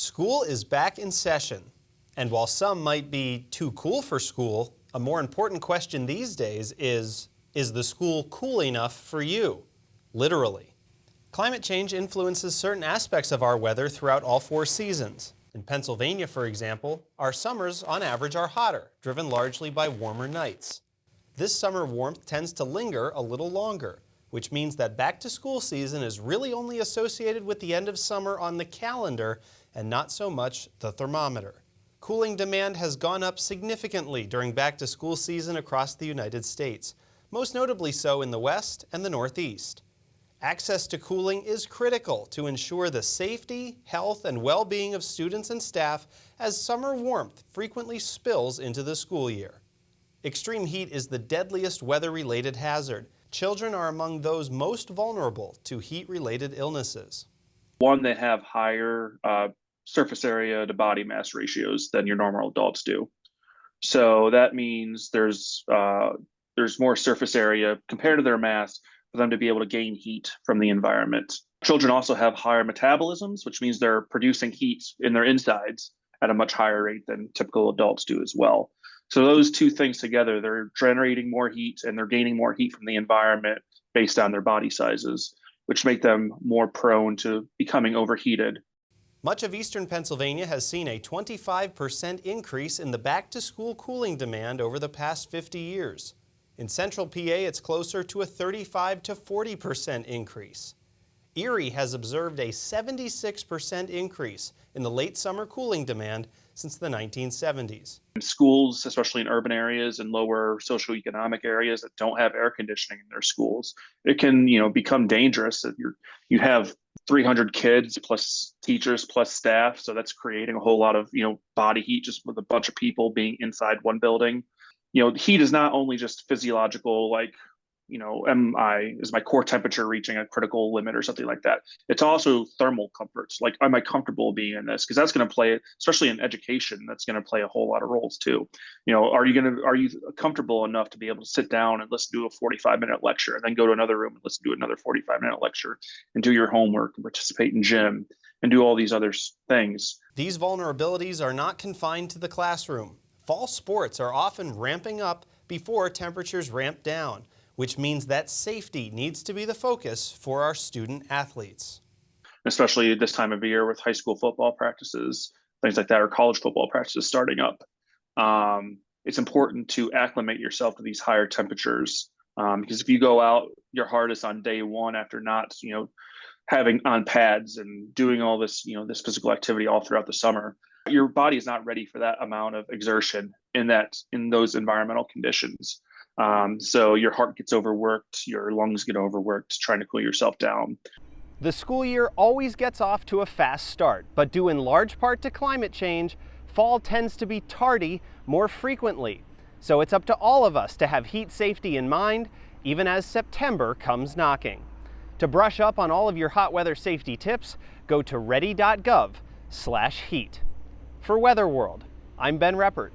School is back in session, and while some might be too cool for school, a more important question these days is the school cool enough for you? Literally. Climate change influences certain aspects of our weather throughout all 4 seasons. In Pennsylvania, for example, our summers on average are hotter, driven largely by warmer nights. This summer warmth tends to linger a little longer, which means that back-to-school season is really only associated with the end of summer on the calendar and not so much the thermometer. Cooling demand has gone up significantly during back-to-school season across the United States, most notably so in the West and the Northeast. Access to cooling is critical to ensure the safety, health, and well-being of students and staff as summer warmth frequently spills into the school year. Extreme heat is the deadliest weather-related hazard. Children are among those most vulnerable to heat-related illnesses. One, they have higher surface area to body mass ratios than your normal adults do. So that means there's more surface area compared to their mass for them to be able to gain heat from the environment. Children also have higher metabolisms, which means they're producing heat in their insides at a much higher rate than typical adults do as well. So those two things together, they're generating more heat and they're gaining more heat from the environment based on their body sizes, which make them more prone to becoming overheated. Much of eastern Pennsylvania has seen a 25% increase in the back-to-school cooling demand over the past 50 years. In central PA, it's closer to a 35 to 40% increase. Erie has observed a 76% increase in the late summer cooling demand since the 1970s. Schools, especially in urban areas and lower socioeconomic areas that don't have air conditioning in their schools, it can, become dangerous. You have 300 kids plus teachers plus staff, so that's creating a whole lot of body heat just with a bunch of people being inside one building. Heat is not only just physiological, like, is my core temperature reaching a critical limit or something like that? It's also thermal comforts. Like, am I comfortable being in this? Because that's going to play, especially in education, that's going to play a whole lot of roles too. Are you comfortable enough to be able to sit down and listen to a 45-minute lecture and then go to another room and listen to another 45-minute lecture and do your homework and participate in gym and do all these other things? These vulnerabilities are not confined to the classroom. Fall sports are often ramping up before temperatures ramp down, which means that safety needs to be the focus for our student athletes. Especially this time of year with high school football practices, things like that, or college football practices starting up. It's important to acclimate yourself to these higher temperatures, because if you go out your hardest on day one after not, having on pads and doing all this, this physical activity all throughout the summer, your body is not ready for that amount of exertion in those environmental conditions. So your heart gets overworked, your lungs get overworked, trying to cool yourself down. The school year always gets off to a fast start, but due in large part to climate change, fall tends to be tardy more frequently. So it's up to all of us to have heat safety in mind, even as September comes knocking. To brush up on all of your hot weather safety tips, go to ready.gov/heat. For Weather World, I'm Ben Reppert.